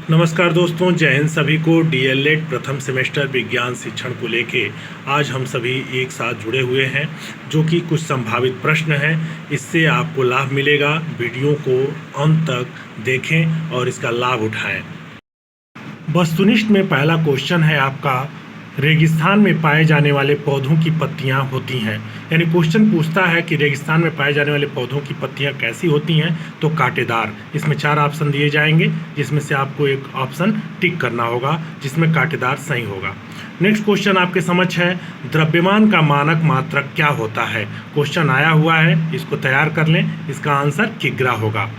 नमस्कार दोस्तों, जय हिंद सभी को। डीएलएड प्रथम सेमेस्टर विज्ञान शिक्षण को लेके आज हम सभी एक साथ जुड़े हुए हैं, जो कि कुछ संभावित प्रश्न हैं। इससे आपको लाभ मिलेगा। वीडियो को अंत तक देखें और इसका लाभ उठाएं। वस्तुनिष्ठ में पहला क्वेश्चन है आपका, रेगिस्तान में पाए जाने वाले पौधों की पत्तियां होती हैं। यानी क्वेश्चन पूछता है कि रेगिस्तान में पाए जाने वाले पौधों की पत्तियां कैसी होती हैं, तो कांटेदार। इसमें 4 ऑप्शन दिए जाएंगे, जिसमें से आपको एक ऑप्शन टिक करना होगा, जिसमें कांटेदार सही होगा। नेक्स्ट क्वेश्चन आपके समक्ष है, द्रव्यमान का मानक मात्रक क्या होता है। क्वेश्चन आया हुआ है, इसको तैयार कर लें। इसका आंसर किग्रा होगा।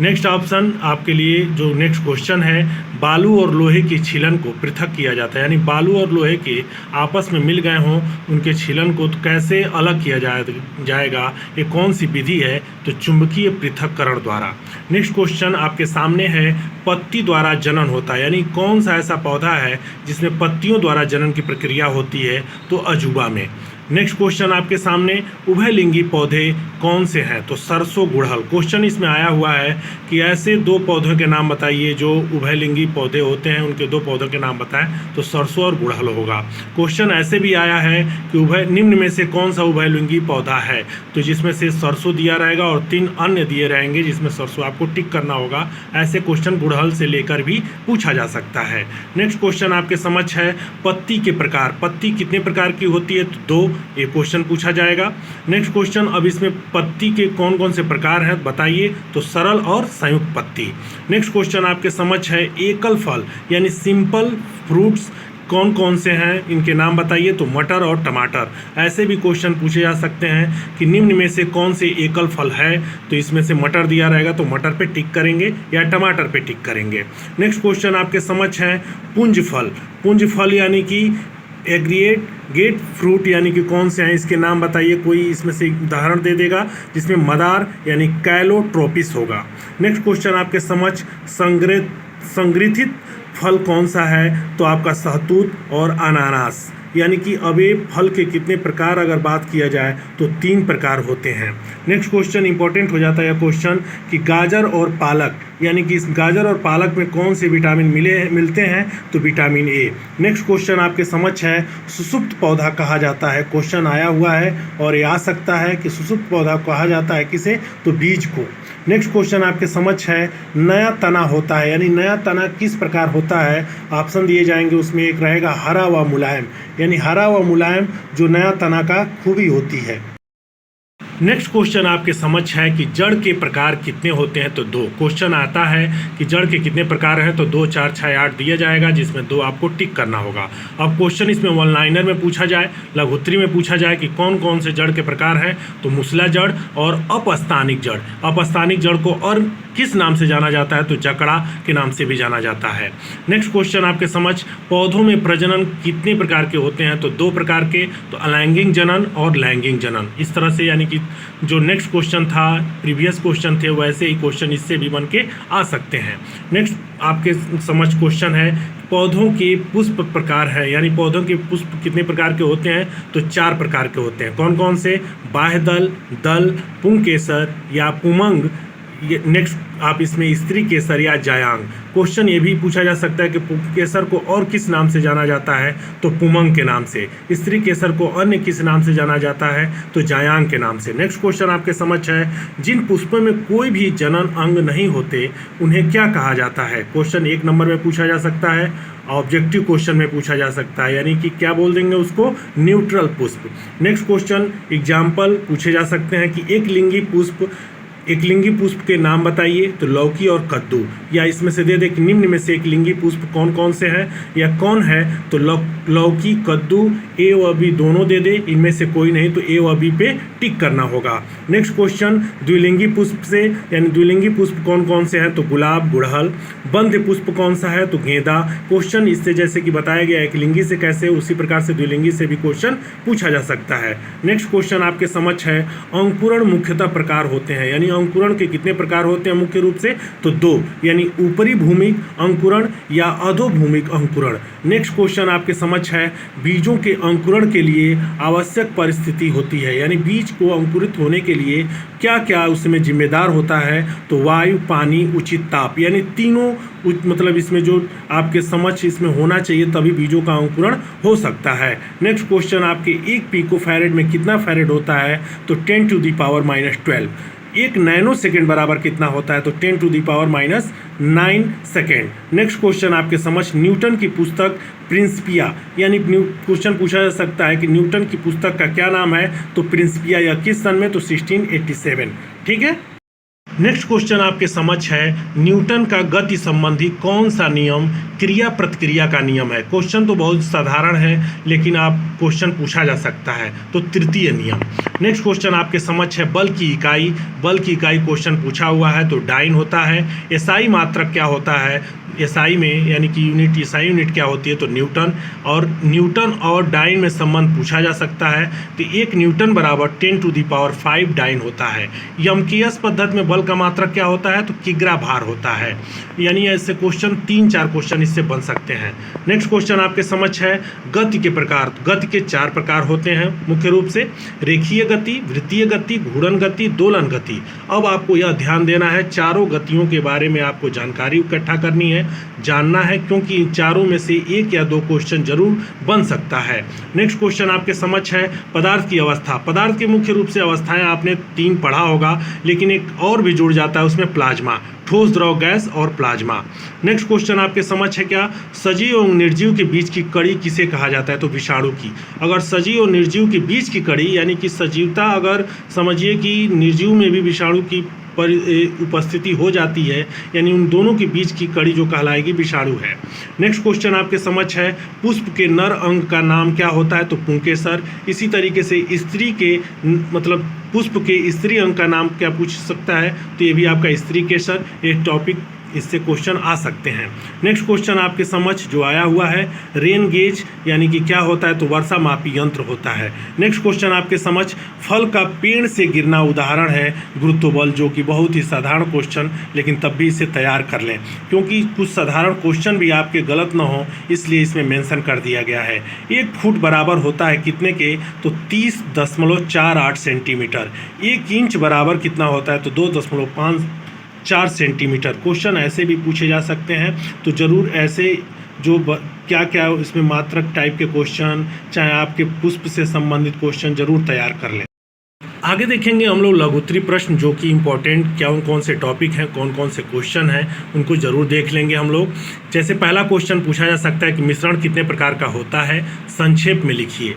नेक्स्ट ऑप्शन आपके लिए जो नेक्स्ट क्वेश्चन है, बालू और लोहे की छीलन को पृथक किया जाता है। यानी बालू और लोहे के आपस में मिल गए हों, उनके छीलन को तो कैसे अलग किया जाएगा, ये कौन सी विधि है, तो चुंबकीय पृथक्करण द्वारा। नेक्स्ट क्वेश्चन आपके सामने है, पत्ती द्वारा जनन होता है। यानी कौन सा ऐसा पौधा है जिसमें पत्तियों द्वारा जनन की प्रक्रिया होती है, तो अजूबा में। नेक्स्ट क्वेश्चन आपके सामने, उभयलिंगी पौधे कौन से हैं, तो सरसों गुड़हल। क्वेश्चन इसमें आया हुआ है कि ऐसे 2 पौधों के नाम बताइए जो उभयलिंगी पौधे होते हैं, उनके 2 पौधों के नाम बताएं, तो सरसों और गुड़हल होगा। क्वेश्चन ऐसे भी आया है कि निम्न में से कौन सा उभयलिंगी पौधा है, तो जिसमें से सरसों दिया रहेगा और 3 अन्य दिए रहेंगे, जिसमें सरसों आपको टिक करना होगा। ऐसे क्वेश्चन गुड़हल से लेकर भी पूछा जा सकता है। नेक्स्ट क्वेश्चन आपके समक्ष है, पत्ती के प्रकार। पत्ती कितने प्रकार की होती है, तो 2, ये क्वेश्चन पूछा जाएगा। नेक्स्ट क्वेश्चन, अब इसमें पत्ती के कौन कौन से प्रकार हैं बताइए, तो सरल और संयुक्त पत्ती। नेक्स्ट क्वेश्चन आपके समक्ष है, एकल फल यानी सिंपल फ्रूट्स कौन कौन से हैं, इनके नाम बताइए, तो मटर और टमाटर। ऐसे भी क्वेश्चन पूछे जा सकते हैं कि निम्न में से कौन से एकल फल है, तो इसमें से मटर दिया रहेगा तो मटर पे टिक करेंगे या टमाटर पे टिक करेंगे। नेक्स्ट क्वेश्चन आपके समक्ष है, पुंज फल। पुंज फल यानी कि एग्रीगेट फ्रूट यानी कि कौन से हैं, इसके नाम बताइए। कोई इसमें से उदाहरण दे देगा, जिसमें मदार यानी कैलोट्रोपिस होगा। नेक्स्ट क्वेश्चन आपके समक्ष, संग्रथित फल कौन सा है, तो आपका सहतूत और अनानास। यानी कि अब ये फल के कितने प्रकार अगर बात किया जाए तो 3 प्रकार होते हैं। नेक्स्ट क्वेश्चन इंपॉर्टेंट हो जाता है यह क्वेश्चन कि गाजर और पालक, यानी कि इस गाजर और पालक में कौन से विटामिन मिलते हैं, तो विटामिन ए। नेक्स्ट क्वेश्चन आपके समक्ष है, सुषुप्त पौधा कहा जाता है। क्वेश्चन आया हुआ है और ये आ सकता है कि सुषुप्त पौधा कहा जाता है किसे, तो बीज को। नेक्स्ट क्वेश्चन आपके समक्ष है, नया तना होता है। यानी नया तना किस प्रकार होता है, ऑप्शन दिए जाएंगे। उसमें एक रहेगा हरा व मुलायम, यानी हरा व मुलायम जो नया तना का खूबी होती है। नेक्स्ट क्वेश्चन आपके समक्ष है कि जड़ के प्रकार कितने होते हैं, तो 2। क्वेश्चन आता है कि जड़ के कितने प्रकार हैं, तो 2, 4, 6, 8 दिया जाएगा, जिसमें 2 आपको टिक करना होगा। अब क्वेश्चन इसमें वन लाइनर में पूछा जाए, लघुत्तरी में पूछा जाए कि कौन कौन से जड़ के प्रकार हैं, तो मुसला जड़ और अपस्थानिक जड़। अपस्थानिक जड़ को और किस नाम से जाना जाता है, तो जकड़ा के नाम से भी जाना जाता है। नेक्स्ट क्वेश्चन आपके समक्ष, पौधों में प्रजनन कितने प्रकार के होते हैं, तो 2 प्रकार के, तो अलैंगिक जनन और लैंगिक जनन। इस तरह से, यानी कि जो नेक्स्ट क्वेश्चन था, प्रीवियस क्वेश्चन थे, वैसे ही क्वेश्चन इससे भी बन के आ सकते हैं। नेक्स्ट आपके समझ क्वेश्चन है, पौधों के पुष्प प्रकार है। यानी पौधों के पुष्प कितने प्रकार के होते हैं, तो 4 प्रकार के होते हैं। कौन कौन से, बाह्यदल, दल, पुंकेसर या पुमंग। नेक्स्ट आप इसमें स्त्री केसर या जायांग। क्वेश्चन ये भी पूछा जा सकता है कि पुंकेसर को और किस नाम से जाना जाता है, तो पुमंग के नाम से। स्त्री केसर को अन्य किस नाम से जाना जाता है, तो जायांग के नाम से। नेक्स्ट क्वेश्चन आपके समक्ष है, जिन पुष्पों में कोई भी जनन अंग नहीं होते उन्हें क्या कहा जाता है। क्वेश्चन 1 नंबर में पूछा जा सकता है, ऑब्जेक्टिव क्वेश्चन में पूछा जा सकता है, यानी कि क्या बोल देंगे उसको, न्यूट्रल पुष्प। नेक्स्ट क्वेश्चन एग्जाम्पल पूछे जा सकते हैं कि एकलिंगी पुष्प के नाम बताइए, तो लौकी और कद्दू। या इसमें से दे दे कि निम्न में से एकलिंगी पुष्प कौन कौन से हैं या कौन है, तो लौकी, कद्दू, ए व बी दोनों दे दे, इनमें से कोई नहीं, तो ए व बी पे टिक करना होगा। नेक्स्ट क्वेश्चन, द्विलिंगी पुष्प से, यानी द्विलिंगी पुष्प कौन कौन से हैं, तो गुलाब, गुड़हल। बंध्य पुष्प कौन सा है, तो गेंदा। क्वेश्चन इससे जैसे कि बताया गया एकलिंगी से कैसे, उसी प्रकार से द्विलिंगी से भी क्वेश्चन पूछा जा सकता है। नेक्स्ट क्वेश्चन आपके समक्ष है, अंकुरण मुख्यतः प्रकार होते हैं। यानी अंकुरण के कितने प्रकार होते हैं मुख्य रूप से? तो 2, यानी ऊपरी भूमिक अंकुरण या अधोभूमिक अंकुरण। नेक्स्ट क्वेश्चन आपके समझ है, बीजों के अंकुरण के लिए आवश्यक परिस्थिति होती है, यानी बीज को अंकुरित होने के लिए क्या क्या उसमें जिम्मेदार होता है? तो वायु, पानी, उचित ताप, यानी तीनों मतलब इसमें जो आपके समझ इसमें होना चाहिए तभी बीजों का अंकुरण हो सकता है। नेक्स्ट क्वेश्चन आपके 1 पिकोफैरेड में कितना फैरेड होता है? तो 10⁻⁻12। 1 नैनो सेकेंड बराबर कितना होता है? तो 10⁻⁹ सेकेंड। नेक्स्ट क्वेश्चन आपके समझ, न्यूटन की पुस्तक प्रिंसिपिया, यानी क्वेश्चन पूछा जा सकता है कि न्यूटन की पुस्तक का क्या नाम है? तो प्रिंसिपिया। या किस सन में? तो 1687। ठीक है। नेक्स्ट क्वेश्चन आपके समझ है, न्यूटन का गति संबंधी कौन सा नियम क्रिया प्रतिक्रिया का नियम है? क्वेश्चन तो बहुत साधारण है लेकिन आप क्वेश्चन पूछा जा सकता है, तो तृतीय नियम। नेक्स्ट क्वेश्चन आपके समझ है, बल की इकाई क्वेश्चन पूछा हुआ है, तो डाइन होता है। एसआई मात्रक क्या होता है? एसआई में यानी कि यूनिट, एसआई यूनिट क्या होती है? तो न्यूटन। और न्यूटन और डाइन में संबंध पूछा जा सकता है, तो 1 न्यूटन बराबर 10⁵ डाइन होता है। यमकीयस पद्धति में बल का मात्रक क्या होता है? तो किग्रा भार होता है। यानी ऐसे क्वेश्चन 3-4 क्वेश्चन इससे बन सकते हैं। नेक्स्ट क्वेश्चन आपके समझ है, गति के प्रकार। गति के 4 प्रकार होते हैं मुख्य रूप से, रेखीय गति, वृत्तीय गति, घूर्णन गति, दोलन गति। अब आपको यह ध्यान देना है, चारों गतियों के बारे में आपको जानकारी इकट्ठा करनी है, जानना है, क्योंकि इन चारों में से 1 या 2 क्वेश्चन जरूर बन सकता है। नेक्स्ट क्वेश्चन आपके समझ है, पदार्थ की अवस्था। पदार्थ की मुख्य रूप से अवस्थाएं आपने 3 पढ़ा होगा, लेकिन एक और भी जुड़ जाता है उसमें, प्लाज्मा, ठोस, द्रव, गैस और प्लाज्मा। नेक्स्ट क्वेश्चन आपके समझ है क्या, सजीव और निर्जीव के बीच की कड़ी किसे कहा जाता है? तो विषाणु की। अगर सजीव और निर्जीव के बीच की कड़ी, यानी कि सजीवता, अगर समझिए कि निर्जीव में भी विषाणु की उपस्थिति हो जाती है, यानी उन दोनों के बीच की कड़ी जो कहलाएगी विषाणु है। नेक्स्ट क्वेश्चन आपके समझ है, पुष्प के नर अंग का नाम क्या होता है? तो पुंकेसर। इसी तरीके से स्त्री के मतलब पुष्प के स्त्री अंग का नाम क्या पूछ सकता है? तो ये भी आपका स्त्री केसर। ये टॉपिक इससे क्वेश्चन आ सकते हैं। नेक्स्ट क्वेश्चन आपके समझ जो आया हुआ है, रेन गेज यानी कि क्या होता है? तो वर्षा मापी यंत्र होता है। नेक्स्ट क्वेश्चन आपके समझ, फल का पेड़ से गिरना उदाहरण है गुरुत्व बल, जो कि बहुत ही साधारण क्वेश्चन, लेकिन तब भी इसे तैयार कर लें क्योंकि कुछ साधारण क्वेश्चन भी आपके गलत ना हो, इसलिए इसमें मेंशन कर दिया गया है। 1 फुट बराबर होता है कितने के? तो 30.48 सेंटीमीटर। 1 इंच बराबर कितना होता है? तो 2.54 सेंटीमीटर। क्वेश्चन ऐसे भी पूछे जा सकते हैं, तो ज़रूर ऐसे जो क्या क्या इसमें मात्रक टाइप के क्वेश्चन, चाहे आपके पुष्प से संबंधित क्वेश्चन जरूर तैयार कर लें। आगे देखेंगे हम लोग लघुत्तरी प्रश्न, जो कि इम्पोर्टेंट क्या कौन से टॉपिक हैं, कौन कौन से क्वेश्चन हैं, उनको जरूर देख लेंगे हम लोग। जैसे पहला क्वेश्चन पूछा जा सकता है कि मिश्रण कितने प्रकार का होता है? संक्षेप में लिखिए।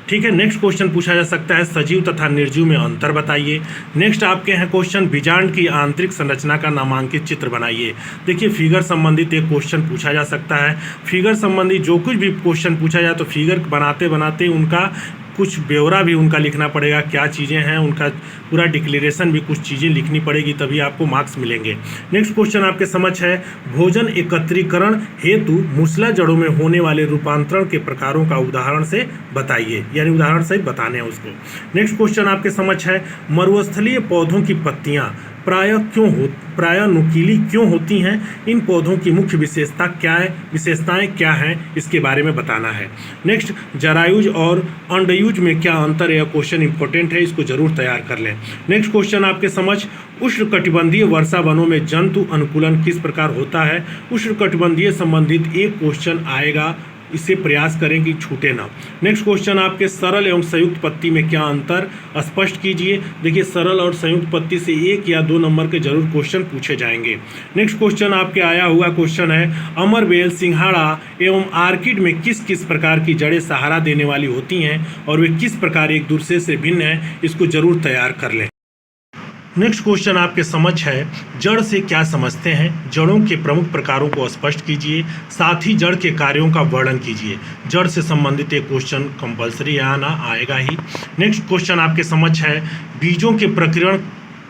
ठीक है। नेक्स्ट क्वेश्चन पूछा जा सकता है, सजीव तथा निर्जीव में अंतर बताइए। नेक्स्ट आपके हैं क्वेश्चन, बीजांड की आंतरिक संरचना का नामांकित चित्र बनाइए। देखिए, फिगर संबंधित एक क्वेश्चन पूछा जा सकता है। फिगर संबंधी जो कुछ भी क्वेश्चन पूछा जाए तो फिगर बनाते बनाते उनका कुछ ब्यौरा भी उनका लिखना पड़ेगा, क्या चीज़ें हैं उनका पूरा डिक्लेरेशन भी कुछ चीज़ें लिखनी पड़ेगी, तभी आपको मार्क्स मिलेंगे। नेक्स्ट क्वेश्चन आपके समझ है, भोजन एकत्रीकरण हेतु मूसला जड़ों में होने वाले रूपांतरण के प्रकारों का उदाहरण से बताइए, यानी उदाहरण सहित बताने हैं उसको। नेक्स्ट क्वेश्चन आपके समझ है, मरुस्थलीय पौधों की पत्तियाँ प्रायः नुकीली क्यों होती हैं? इन पौधों की मुख्य विशेषताएं क्या हैं, इसके बारे में बताना है। नेक्स्ट, जरायुज और अंडयुज में क्या अंतर है? यह क्वेश्चन इंपॉर्टेंट है, इसको जरूर तैयार कर लें। नेक्स्ट क्वेश्चन आपके समझ, उष्णकटिबंधीय वर्षा वनों में जंतु अनुकूलन किस प्रकार होता है? उष्णकटिबंधीय संबंधित एक क्वेश्चन आएगा, इसे प्रयास करें कि छूटे ना। नेक्स्ट क्वेश्चन आपके, सरल एवं संयुक्त पत्ती में क्या अंतर, स्पष्ट कीजिए। देखिए, सरल और संयुक्त पत्ती से 1 या 2 नंबर के जरूर क्वेश्चन पूछे जाएंगे। नेक्स्ट क्वेश्चन आपके आया हुआ क्वेश्चन है, अमरबेल, सिंघाड़ा एवं आर्किड में किस किस प्रकार की जड़ें सहारा देने वाली होती हैं और वे किस प्रकार एक दूसरे से भिन्न हैं, इसको जरूर तैयार कर लें। नेक्स्ट क्वेश्चन आपके समझ है, जड़ से क्या समझते हैं? जड़ों के प्रमुख प्रकारों को स्पष्ट कीजिए, साथ ही जड़ के कार्यों का वर्णन कीजिए। जड़ से संबंधित एक क्वेश्चन कंपलसरी आना आएगा ही। नेक्स्ट क्वेश्चन आपके समझ है, बीजों के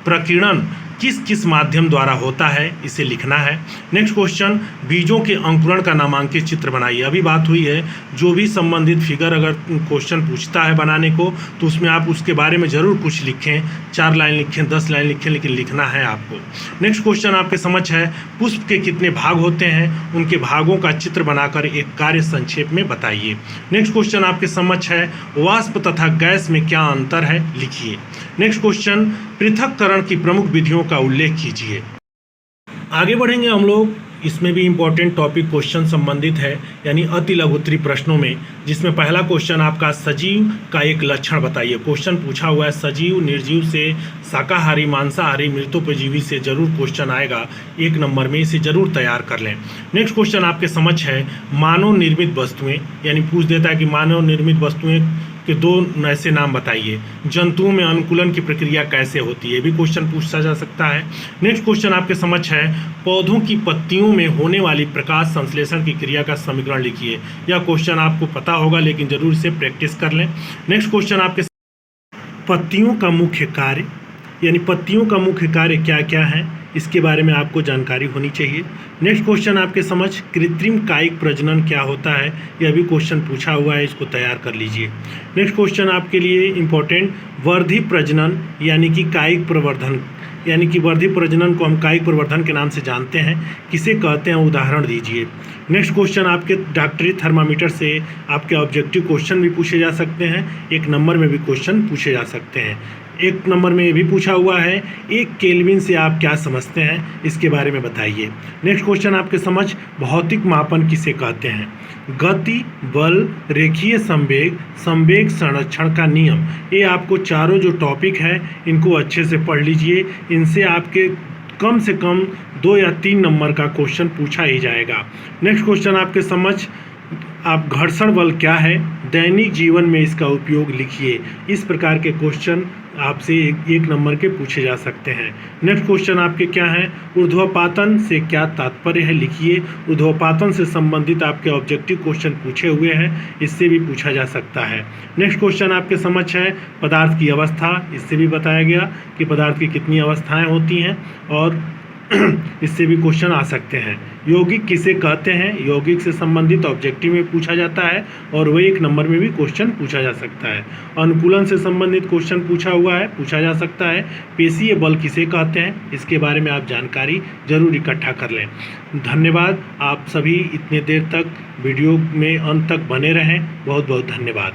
प्रकीर्णन किस किस माध्यम द्वारा होता है, इसे लिखना है। नेक्स्ट क्वेश्चन, बीजों के अंकुरण का नामांकित चित्र बनाइए। अभी बात हुई है, जो भी संबंधित फिगर अगर क्वेश्चन पूछता है बनाने को तो उसमें आप उसके बारे में ज़रूर कुछ लिखें, 4 लाइन लिखें, 10 लाइन लिखें, लेकिन लिखना है आपको। नेक्स्ट क्वेश्चन आपके समझ है, पुष्प के कितने भाग होते हैं, उनके भागों का चित्र बनाकर एक कार्य संक्षेप में बताइए। नेक्स्ट क्वेश्चन आपके समझ है, वाष्प तथा गैस में क्या अंतर है, लिखिए। नेक्स्ट क्वेश्चन, पृथक्करण की प्रमुख विधियों का उल्लेख कीजिए। आगे बढ़ेंगे हम लोग, इसमें भी इम्पोर्टेंट टॉपिक क्वेश्चन संबंधित है, यानी अति लघु उत्तरीय प्रश्नों में, जिसमें पहला क्वेश्चन आपका सजीव का एक लक्षण बताइए। क्वेश्चन पूछा हुआ है सजीव, निर्जीव से, शाकाहारी, मांसाहारी, मृतोपजीवी से जरूर क्वेश्चन आएगा 1 नंबर में, इसे जरूर तैयार कर लें। नेक्स्ट क्वेश्चन आपके समझ है, मानव निर्मित वस्तुएं, यानी पूछ देता है कि मानव निर्मित वस्तुएं के 2 ऐसे नाम बताइए। जंतुओं में अनुकूलन की प्रक्रिया कैसे होती है, भी क्वेश्चन पूछा जा सकता है। नेक्स्ट क्वेश्चन आपके समझ है, पौधों की पत्तियों में होने वाली प्रकाश संश्लेषण की क्रिया का समीकरण लिखिए। यह क्वेश्चन आपको पता होगा, लेकिन जरूर इसे प्रैक्टिस कर लें। नेक्स्ट क्वेश्चन आपके, पत्तियों का मुख्य कार्य, यानी पत्तियों का मुख्य कार्य क्या क्या है, इसके बारे में आपको जानकारी होनी चाहिए। नेक्स्ट क्वेश्चन आपके समझ, कृत्रिम कायिक प्रजनन क्या होता है, यह भी क्वेश्चन पूछा हुआ है, इसको तैयार कर लीजिए। नेक्स्ट क्वेश्चन आपके लिए इम्पोर्टेंट, वर्धी प्रजनन यानी कि कायिक प्रवर्धन, यानी कि वर्धी प्रजनन को हम कायिक प्रवर्धन के नाम से जानते हैं, किसे कहते हैं, उदाहरण दीजिए। नेक्स्ट क्वेश्चन आपके डॉक्टरी थर्मामीटर से आपके ऑब्जेक्टिव क्वेश्चन भी पूछे जा सकते हैं, 1 नंबर में भी क्वेश्चन पूछे जा सकते हैं। 1 नंबर में ये भी पूछा हुआ है, 1 केल्विन से आप क्या समझते हैं, इसके बारे में बताइए। नेक्स्ट क्वेश्चन आपके समझ, भौतिक मापन किसे कहते हैं, गति, बल, रेखीय संवेग, संवेग संरक्षण का नियम। ये आपको चारों जो टॉपिक है इनको अच्छे से पढ़ लीजिए, इनसे आपके कम से कम 2 या 3 नंबर का क्वेश्चन पूछा ही जाएगा। नेक्स्ट क्वेश्चन आपके समझ, आप घर्षण बल क्या है, दैनिक जीवन में इसका उपयोग लिखिए। इस प्रकार के क्वेश्चन आपसे 1 नंबर के पूछे जा सकते हैं। नेक्स्ट क्वेश्चन आपके क्या हैं, ऊर्ध्वपातन से क्या तात्पर्य है, लिखिए। ऊर्ध्वपातन से संबंधित आपके ऑब्जेक्टिव क्वेश्चन पूछे हुए हैं, इससे भी पूछा जा सकता है। नेक्स्ट क्वेश्चन आपके समझ है, पदार्थ की अवस्था, इससे भी बताया गया कि पदार्थ की कितनी अवस्थाएं होती हैं, और इससे भी क्वेश्चन आ सकते हैं। यौगिक किसे कहते हैं, यौगिक से संबंधित ऑब्जेक्टिव में पूछा जाता है, और वह 1 नंबर में भी क्वेश्चन पूछा जा सकता है। अनुकूलन से संबंधित क्वेश्चन पूछा हुआ है, पूछा जा सकता है। पेशीय बल किसे कहते हैं, इसके बारे में आप जानकारी जरूर इकट्ठा कर लें। धन्यवाद, आप सभी इतने देर तक वीडियो में अंत तक बने रहें, बहुत बहुत धन्यवाद।